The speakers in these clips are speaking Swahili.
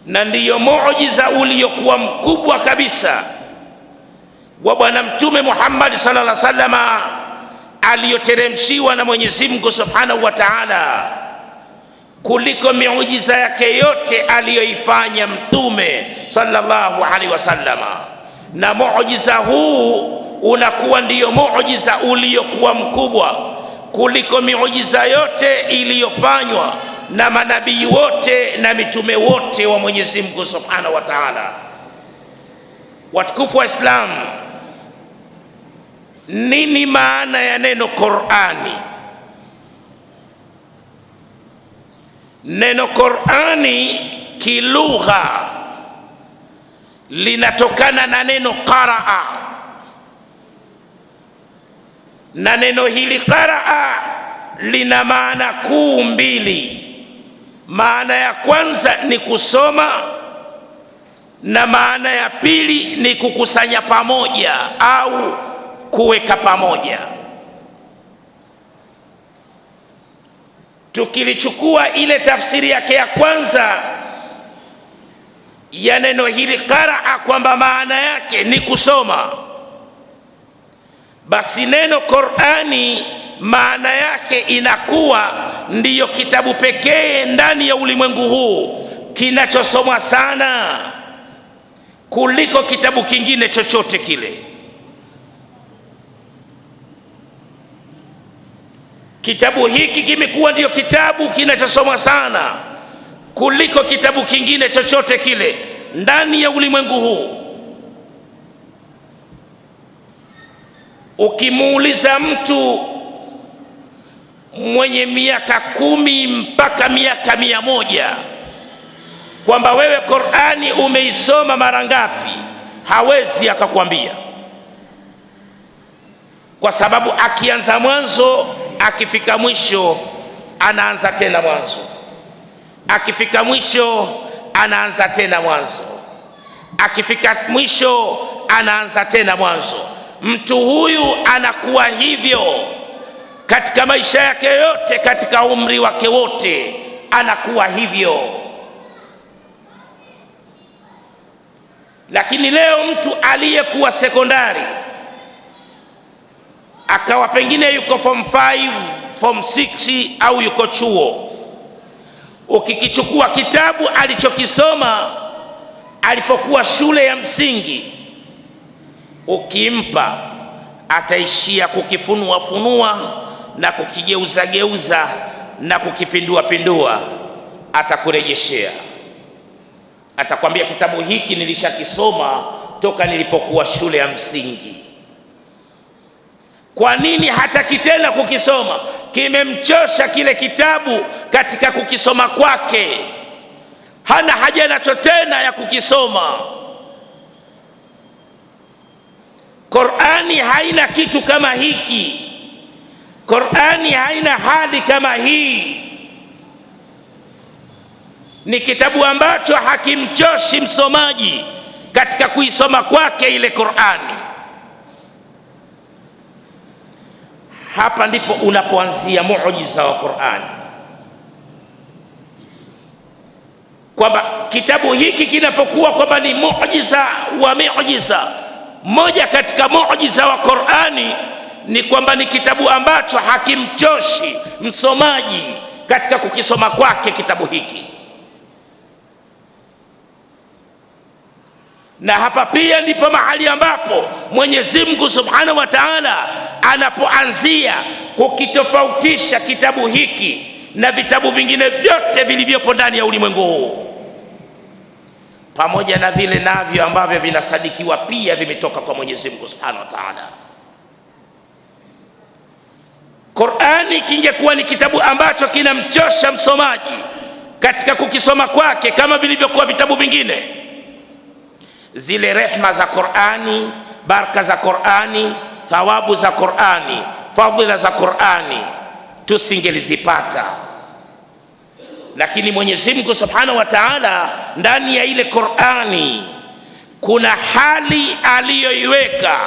na ndiyo muujiza uliokuwa mkubwa kabisa wa Bwana Mtume Muhammad sallallahu alaihi wasallam aliyoteremshiwa na Mwenyezi Mungu Subhanahu wa Ta'ala, kuliko miujiza yake yote aliyoifanya Mtume sallallahu alaihi wasallam. Na muujiza huu unakuwa ndiyo muujiza uliokuwa mkubwa kuliko miujiza yote iliyofanywa na manabii wote na mitume wote wa Mwenyezi Mungu Subhanahu wa Ta'ala. Watukufu wa Islam, nini maana ya neno Qur'ani? Neno Qur'ani kilugha linatokana na neno qaraa, na neno hili qaraa lina maana kuu mbili. Maana ya kwanza ni kusoma, na maana ya pili ni kukusanya pamoja au kuweka pamoja. Tukilichukua ile tafsiri yake ya kwanza ya neno hili qaraa, kwamba maana yake ni kusoma, basi neno Qur'ani maana yake inakuwa ndiyo kitabu pekee ndani ya ulimwengu huu kinachosomwa sana kuliko kitabu kingine chochote kile. Kitabu hiki kimekuwa ndiyo kitabu kinachosomwa sana kuliko kitabu kingine chochote kile ndani ya ulimwengu huu. Ukimuuliza mtu mwenye miaka 10 mpaka miaka 100 kwamba wewe Qur'ani umeisoma mara ngapi, hawezi akakwambia, kwa sababu akianza mwanzo, akifika mwisho anaanza tena mwanzo, akifika mwisho anaanza tena mwanzo, akifika mwisho anaanza tena mwanzo. Mtu huyu anakuwa hivyo katika maisha yake yote, katika umri wake wote anakuwa hivyo. Lakini leo mtu aliyekuwa sekondari akawa pengine yuko form 5, form 6 au yuko chuo, ukikichukua kitabu alichokisoma alipokuwa shule ya msingi, ukimpa ataishia kukifunua funua na kukigeuza geuza na kukipindua pindua. Atakurejeshea, atakwambia kitabu hiki nilishakisoma toka nilipokuwa shule ya msingi. Kwa nini hataki tena kukisoma? Kimemchosha kile kitabu katika kukisoma kwake, hana haja nacho tena ya kukisoma. Qur'ani haina kitu kama hiki. Qur'ani haina hali kama hii. Ni kitabu ambacho hakimchoshi msomaji katika kuisoma kwake ile Qur'ani. Hapa ndipo unapoanzia muujiza wa Qur'ani, kwamba kitabu hiki kinapokuwa kwamba ni muujiza wa miujiza. Moja katika muujiza wa Qur'ani ni kwamba ni kitabu ambacho hakimchoshi msomaji katika kukisoma kwake kitabu hiki. Na hapa pia ndipo mahali ambapo Mwenyezi Mungu Subhanahu wa Ta'ala anapoanzia kukitofautisha kitabu hiki na vitabu vingine vyote vilivyopo ndani ya ulimwengu huu, pamoja na vile navyo ambavyo vinasadikiwa pia vimetoka kwa Mwenyezi Mungu Subhanahu wa Ta'ala. Qur'ani kingekuwa ni kitabu ambacho kinamchosha msomaji katika kukisoma kwake kama vilivyokuwa vitabu vingine, zile rehma za Qur'ani, baraka za Qur'ani, thawabu za Qur'ani, fadhila za Qur'ani tusingelizipata. Lakini Mwenyezi Mungu Subhanahu wa Ta'ala ndani ya ile Qur'ani kuna hali aliyoiweka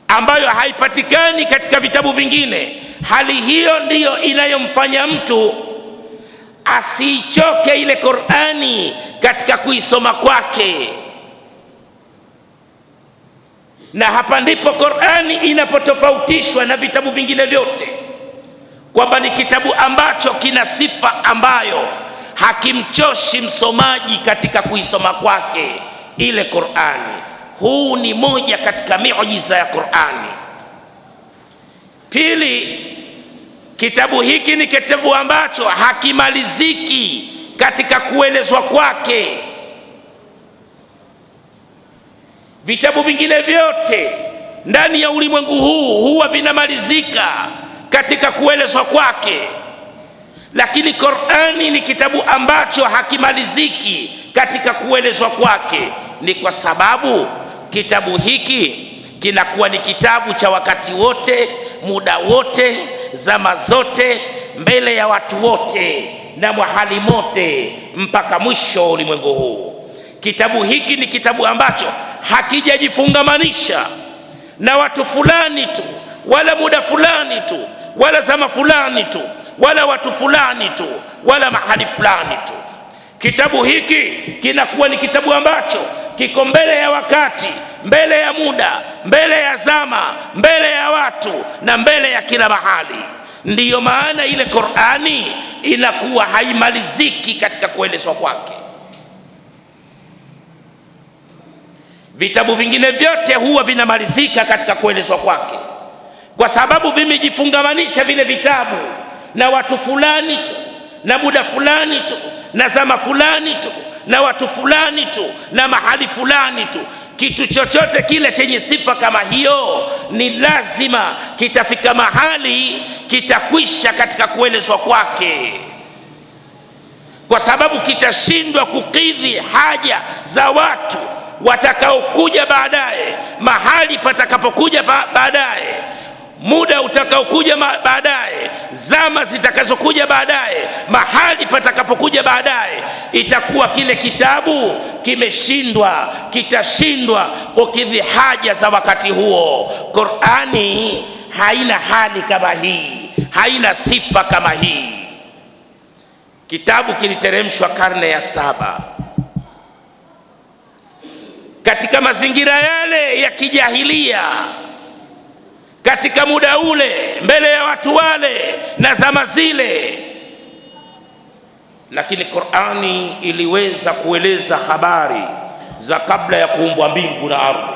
ambayo haipatikani katika vitabu vingine. Hali hiyo ndiyo inayomfanya mtu asichoke ile Qur'ani katika kuisoma kwake. Na hapa ndipo Qur'ani inapotofautishwa na vitabu vingine vyote, kwamba ni kitabu ambacho kina sifa ambayo hakimchoshi msomaji katika kuisoma kwake ile Qur'ani. Huu ni moja katika miujiza ya Qur'ani. Pili, kitabu hiki ni kitabu ambacho hakimaliziki katika kuelezwa kwake. Vitabu vingine vyote ndani ya ulimwengu huu huwa vinamalizika katika kuelezwa kwake, lakini Qur'ani ni kitabu ambacho hakimaliziki katika kuelezwa kwake. Ni kwa sababu kitabu hiki kinakuwa ni kitabu cha wakati wote, muda wote, zama zote, mbele ya watu wote na mahali mote mpaka mwisho wa ulimwengu huu. Kitabu hiki ni kitabu ambacho hakijajifungamanisha na watu fulani tu, wala muda fulani tu, wala zama fulani tu, wala watu fulani tu, wala mahali fulani tu. Kitabu hiki kinakuwa ni kitabu ambacho kiko mbele ya wakati, mbele ya muda, mbele ya zama, mbele ya watu na mbele ya kila mahali. Ndiyo maana ile Qur'ani inakuwa haimaliziki katika kuelezwa kwake. Vitabu vingine vyote huwa vinamalizika katika kuelezwa kwake, kwa sababu vimejifungamanisha vile vitabu na watu fulani tu, na muda fulani tu, na zama fulani tu, na watu fulani tu, na mahali fulani tu. Kitu chochote kile chenye sifa kama hiyo ni lazima kitafika mahali kitakwisha katika kuelezwa kwake, kwa sababu kitashindwa kukidhi haja za watu watakaokuja baadaye, mahali patakapokuja baadaye, muda utakaokuja baadaye, zama zitakazokuja baadaye, mahali patakapokuja baadaye. Itakuwa kile kitabu kimeshindwa, kitashindwa kukidhi haja za wakati huo. Qur'ani haina hali kama hii, haina sifa kama hii. Kitabu kiliteremshwa karne ya 7 katika mazingira yale ya kijahilia, katika muda ule, mbele ya watu wale na zama zile. Lakini Qur'ani iliweza kueleza habari za kabla ya kuumbwa mbingu na ardhi,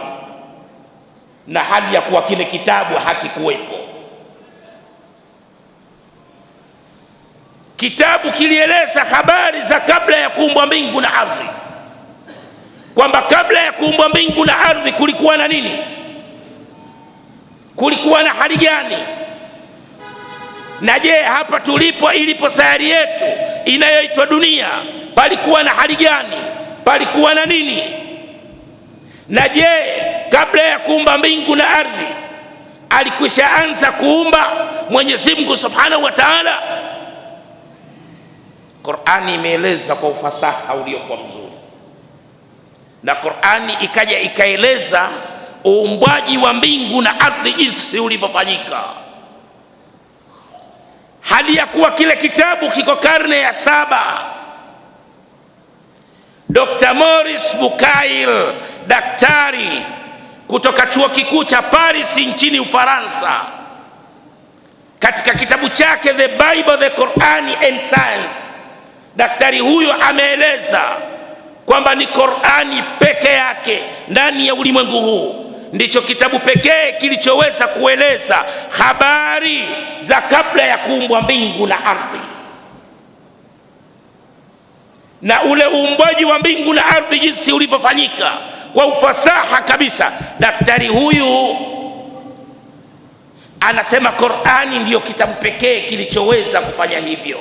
na hali ya kuwa kile kitabu hakikuwepo. Kitabu kilieleza habari za kabla ya kuumbwa mbingu na ardhi, kwamba kabla ya kuumbwa mbingu na ardhi kulikuwa na nini, kulikuwa na hali gani, na je, hapa tulipo, ilipo sayari yetu inayoitwa dunia, palikuwa na hali gani, palikuwa na nini? Na je, kabla ya kuumba mbingu na ardhi alikwisha anza kuumba Mwenyezi Mungu Subhanahu wa Ta'ala? Qur'ani imeeleza kwa ufasaha uliokuwa mzuri, na Qur'ani ikaja ikaeleza uumbwaji wa mbingu na ardhi jinsi ulivyofanyika, hali ya kuwa kile kitabu kiko karne ya 7. Dr. Maurice Bucaille, daktari kutoka chuo kikuu cha Paris nchini Ufaransa, katika kitabu chake The Bible, the Quran and Science, daktari huyo ameeleza kwamba ni Qur'ani peke yake ndani ya ulimwengu huu ndicho kitabu pekee kilichoweza kueleza habari za kabla ya kuumbwa mbingu na ardhi, na ule uumbaji wa mbingu na ardhi jinsi ulivyofanyika kwa ufasaha kabisa. Daktari huyu anasema Qur'ani ndiyo kitabu pekee kilichoweza kufanya hivyo.